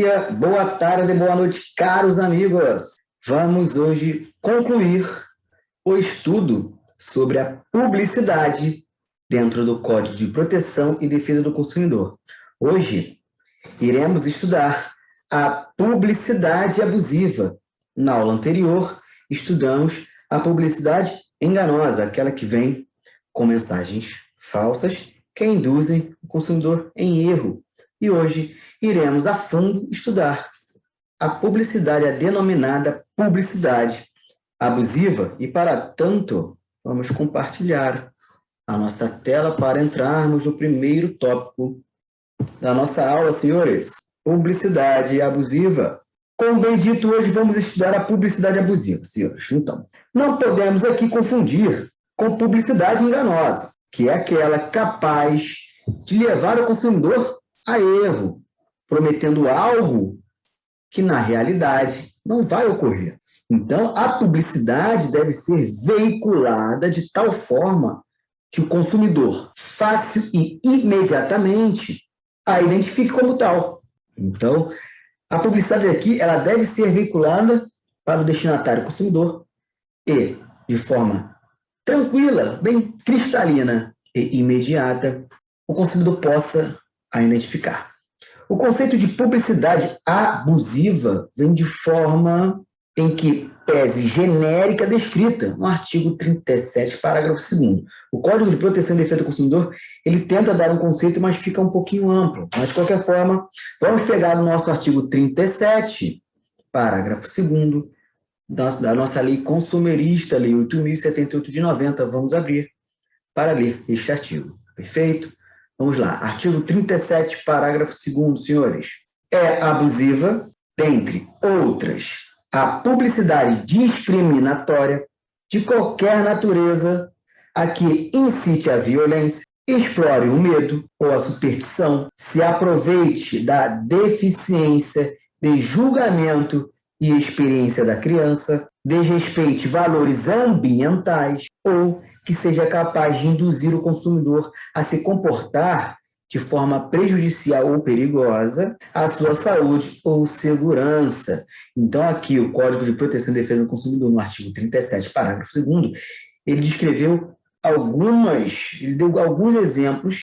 dia, boa tarde, boa noite, caros amigos. Vamos hoje concluir o estudo sobre a publicidade dentro do Código de Proteção e Defesa do Consumidor. Hoje, iremos estudar a publicidade abusiva. Na aula anterior, estudamos a publicidade enganosa, aquela que vem com mensagens falsas que induzem o consumidor em erro. E hoje iremos a fundo estudar a publicidade, a denominada publicidade abusiva. E para tanto, vamos compartilhar a nossa tela para entrarmos no primeiro tópico da nossa aula, senhores. Publicidade abusiva. Como bem dito, hoje vamos estudar a publicidade abusiva, senhores. Então, não podemos aqui confundir com publicidade enganosa, que é aquela capaz de levar o consumidor a erro, prometendo algo que, na realidade, não vai ocorrer. Então, a publicidade deve ser veiculada de tal forma que o consumidor, fácil e imediatamente, a identifique como tal. Então, a publicidade aqui ela deve ser veiculada para o destinatário consumidor e, de forma tranquila, bem cristalina e imediata, o consumidor possa a identificar. O conceito de publicidade abusiva vem de forma em que pese genérica descrita no artigo 37, parágrafo 2º. O Código de Proteção e Defesa do Consumidor, ele tenta dar um conceito, mas fica um pouquinho amplo. Mas, de qualquer forma, vamos pegar o nosso artigo 37, parágrafo 2º, da nossa lei consumerista, lei 8.078 de 90. Vamos abrir para ler este artigo. Perfeito? Vamos lá. Artigo 37, parágrafo 2º, senhores. É abusiva, dentre outras, a publicidade discriminatória de qualquer natureza a que incite a violência, explore o medo ou a superstição, se aproveite da deficiência de julgamento e experiência da criança, desrespeite valores ambientais ou que seja capaz de induzir o consumidor a se comportar de forma prejudicial ou perigosa à sua saúde ou segurança. Então, aqui, o Código de Proteção e Defesa do Consumidor, no artigo 37, parágrafo 2º, ele deu alguns exemplos,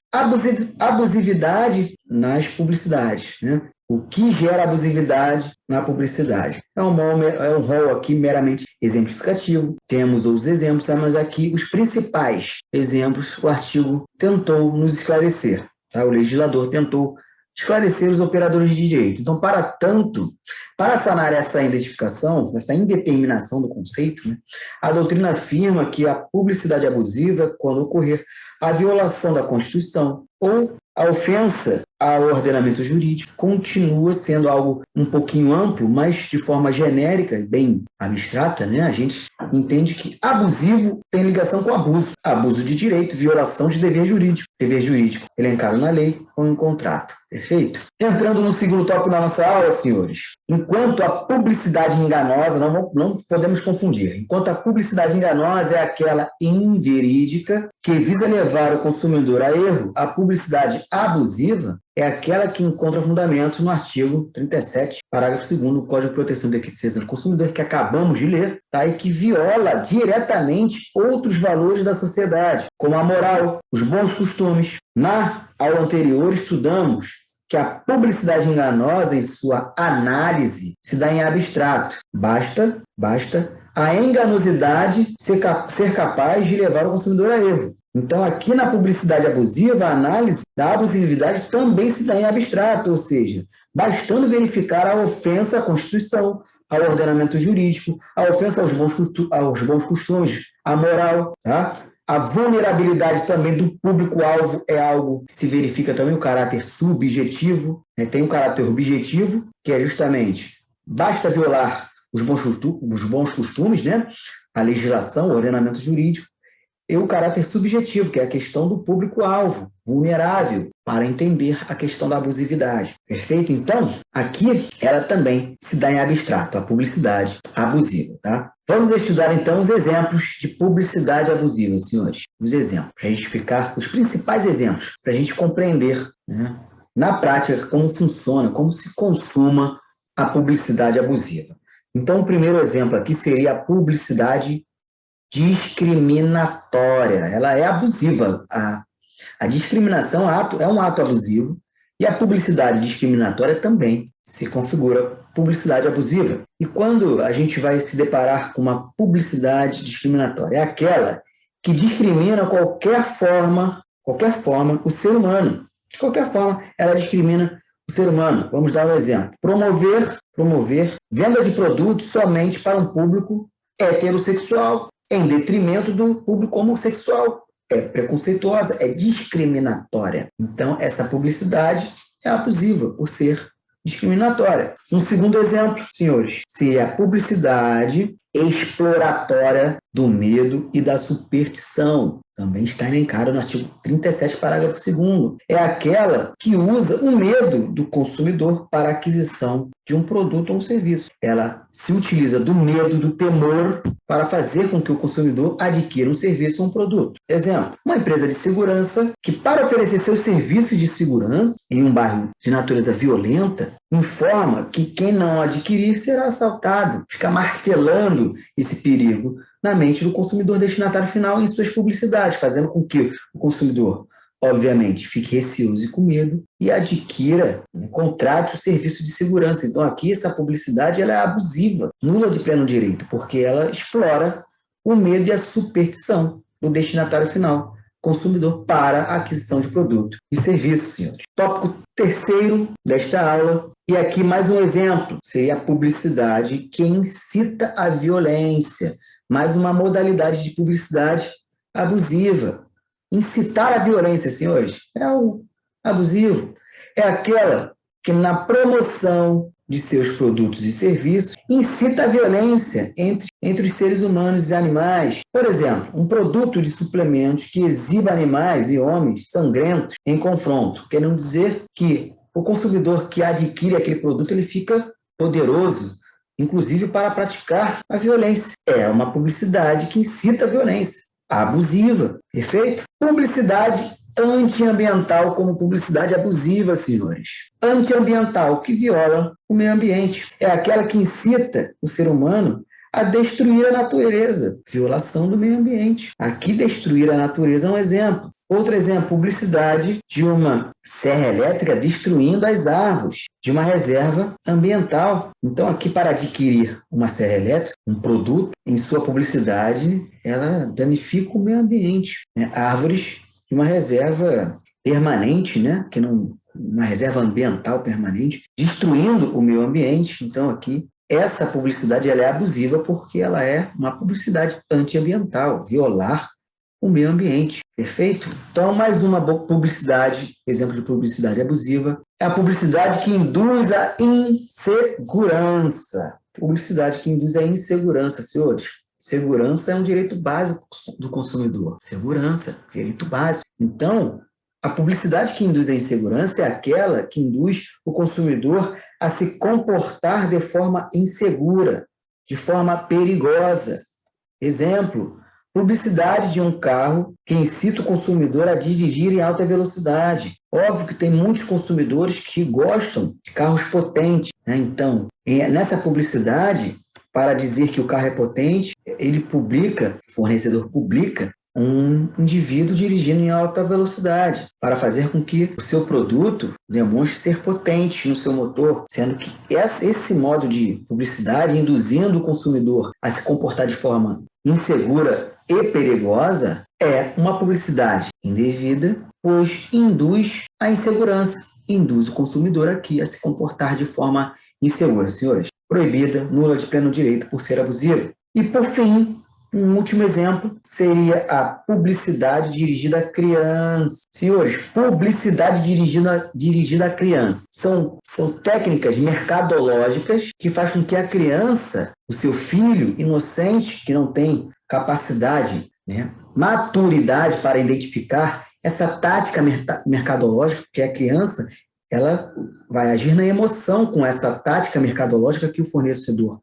abusividade nas publicidades, né? O que gera abusividade na publicidade? É um rol aqui meramente exemplificativo. Temos outros exemplos, mas aqui os principais exemplos o artigo tentou nos esclarecer. Tá? O legislador tentou esclarecer os operadores de direito. Então, para sanar essa identificação, essa indeterminação do conceito, né, a doutrina afirma que a publicidade abusiva, quando ocorrer a violação da Constituição ou a ofensa ao ordenamento jurídico, continua sendo algo um pouquinho amplo, mas de forma genérica e bem abstrata, né? A gente entende que abusivo tem ligação com abuso. Abuso de direito, violação de dever jurídico. Dever jurídico elencado na lei ou em contrato. Perfeito? Entrando no segundo tópico da nossa aula, senhores. Enquanto a publicidade enganosa, não podemos confundir. Enquanto a publicidade enganosa é aquela inverídica que visa levar o consumidor a erro, a publicidade abusiva é aquela que encontra fundamento no artigo 37, parágrafo 2º do Código de Proteção e Defesa do Consumidor, que acabamos de ler, tá? E que viola diretamente outros valores da sociedade, como a moral, os bons costumes. Na aula anterior, estudamos que a publicidade enganosa, em sua análise, se dá em abstrato. Basta a enganosidade ser capaz de levar o consumidor a erro. Então, aqui na publicidade abusiva, a análise da abusividade também se dá em abstrato, ou seja, bastando verificar a ofensa à Constituição, ao ordenamento jurídico, a ofensa aos bons costumes, à moral, tá? A vulnerabilidade também do público-alvo é algo que se verifica também o caráter subjetivo, né? Tem um caráter objetivo, que é justamente, basta violar os bons costumes, né? A legislação, o ordenamento jurídico, e o caráter subjetivo, que é a questão do público-alvo, vulnerável, para entender a questão da abusividade. Perfeito? Então, aqui ela também se dá em abstrato, a publicidade abusiva. Tá? Vamos estudar, então, os exemplos de publicidade abusiva, senhores. Os exemplos, para a gente ficar, os principais exemplos, para a gente compreender, né, na prática, como funciona, como se consuma a publicidade abusiva. Então, o primeiro exemplo aqui seria a publicidade discriminatória. Ela é abusiva. A discriminação é um ato abusivo e a publicidade discriminatória também se configura publicidade abusiva. E quando a gente vai se deparar com uma publicidade discriminatória? É aquela que discrimina qualquer forma o ser humano. De qualquer forma, ela discrimina o ser humano. Vamos dar um exemplo. Promover venda de produtos somente para um público heterossexual, em detrimento do público homossexual. É preconceituosa, é discriminatória. Então, essa publicidade é abusiva por ser discriminatória. Um segundo exemplo, senhores, seria a publicidade exploratória do medo e da superstição. Também está elencado no artigo 37, parágrafo 2º. É aquela que usa o medo do consumidor para a aquisição de um produto ou um serviço. Ela se utiliza do medo, do temor, para fazer com que o consumidor adquira um serviço ou um produto. Exemplo, uma empresa de segurança que, para oferecer seus serviços de segurança em um bairro de natureza violenta, informa que quem não adquirir será assaltado. Fica martelando esse perigo na mente do consumidor destinatário final em suas publicidades, fazendo com que o consumidor, obviamente, fique receoso e com medo e adquira, contrate o serviço de segurança. Então, aqui, essa publicidade ela é abusiva, nula de pleno direito, porque ela explora o medo e a superstição do destinatário final, consumidor, para a aquisição de produto e serviço, senhores. Tópico terceiro desta aula, e aqui mais um exemplo, seria a publicidade que incita a violência. Mais uma modalidade de publicidade abusiva. Incitar a violência, senhores, é o abusivo. É aquela que, na promoção de seus produtos e serviços, incita a violência entre os seres humanos e animais. Por exemplo, um produto de suplementos que exiba animais e homens sangrentos em confronto, querendo dizer que o consumidor que adquire aquele produto ele fica poderoso, inclusive para praticar a violência. É uma publicidade que incita a violência, abusiva, perfeito? Publicidade antiambiental como publicidade abusiva, senhores. Antiambiental, que viola o meio ambiente. É aquela que incita o ser humano a destruir a natureza. Violação do meio ambiente. Aqui, destruir a natureza é um exemplo. Outro exemplo, publicidade de uma serra elétrica destruindo as árvores de uma reserva ambiental. Então, aqui, para adquirir uma serra elétrica, um produto, em sua publicidade, ela danifica o meio ambiente, né? Árvores de uma reserva permanente, né? Que não, uma reserva ambiental permanente, destruindo o meio ambiente. Então, aqui, essa publicidade ela é abusiva porque ela é uma publicidade antiambiental, violar o meio ambiente, perfeito? Então, mais uma publicidade, exemplo de publicidade abusiva, é a publicidade que induz a insegurança. Publicidade que induz a insegurança, senhores. Segurança é um direito básico do consumidor. Segurança, direito básico. Então, a publicidade que induz a insegurança é aquela que induz o consumidor a se comportar de forma insegura, de forma perigosa. Exemplo, publicidade de um carro que incita o consumidor a dirigir em alta velocidade. Óbvio que tem muitos consumidores que gostam de carros potentes, né? Então, nessa publicidade, para dizer que o carro é potente, o fornecedor publica um indivíduo dirigindo em alta velocidade, para fazer com que o seu produto demonstre ser potente no seu motor, sendo que esse modo de publicidade, induzindo o consumidor a se comportar de forma insegura e perigosa, é uma publicidade indevida, pois induz a insegurança, induz o consumidor aqui a se comportar de forma insegura, senhores. Proibida, nula de pleno direito por ser abusiva. E, por fim, um último exemplo seria a publicidade dirigida a criança. Senhores, publicidade dirigida a criança. São técnicas mercadológicas que fazem com que a criança, o seu filho inocente, que não tem capacidade, né, maturidade para identificar essa tática mercadológica, porque a criança ela vai agir na emoção com essa tática mercadológica que o fornecedor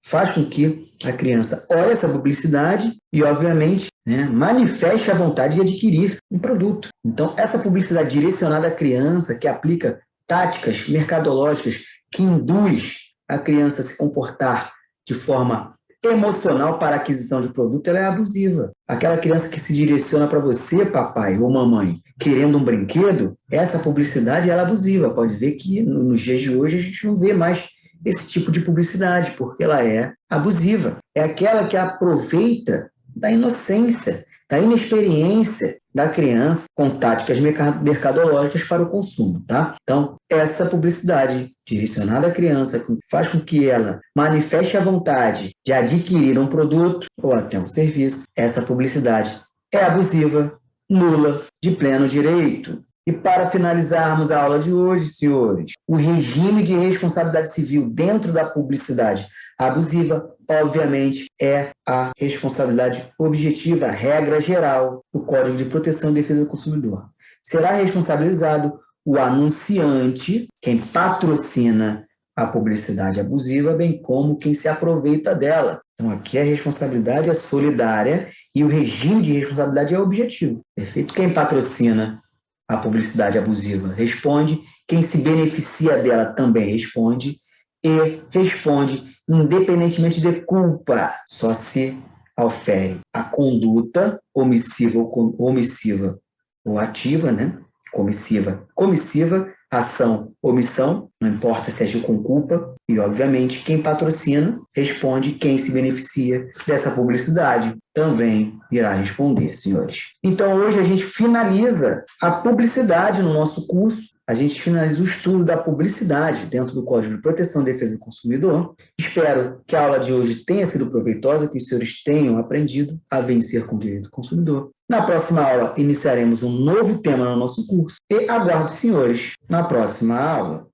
faz com que a criança olhe essa publicidade e, obviamente, né, manifeste a vontade de adquirir um produto. Então, essa publicidade direcionada à criança, que aplica táticas mercadológicas, que induz a criança a se comportar de forma emocional para a aquisição de produto, ela é abusiva. Aquela criança que se direciona para você, papai ou mamãe, querendo um brinquedo, essa publicidade ela é abusiva. Pode ver que nos dias de hoje a gente não vê mais esse tipo de publicidade, porque ela é abusiva. É aquela que aproveita da inocência, da inexperiência da criança com táticas mercadológicas para o consumo, tá? Então, essa publicidade direcionada à criança faz com que ela manifeste a vontade de adquirir um produto ou até um serviço. Essa publicidade é abusiva, nula, de pleno direito. E para finalizarmos a aula de hoje, senhores, o regime de responsabilidade civil dentro da publicidade abusiva, obviamente, é a responsabilidade objetiva, a regra geral do Código de Proteção e Defesa do Consumidor. Será responsabilizado o anunciante, quem patrocina a publicidade abusiva, bem como quem se aproveita dela. Então, aqui a responsabilidade é solidária e o regime de responsabilidade é objetivo. Perfeito? Quem patrocina a publicidade abusiva responde, quem se beneficia dela também responde, e responde independentemente de culpa, só se aufere a conduta omissiva ou ativa, né? Comissiva, ação, omissão, não importa se agiu com culpa, e obviamente quem patrocina responde, quem se beneficia dessa publicidade também irá responder, senhores. Então hoje a gente finaliza a publicidade no nosso curso, a gente finaliza o estudo da publicidade dentro do Código de Proteção e Defesa do Consumidor. Espero que a aula de hoje tenha sido proveitosa, que os senhores tenham aprendido a vencer com o direito do consumidor. Na próxima aula, iniciaremos um novo tema no nosso curso e aguardo os senhores na próxima aula.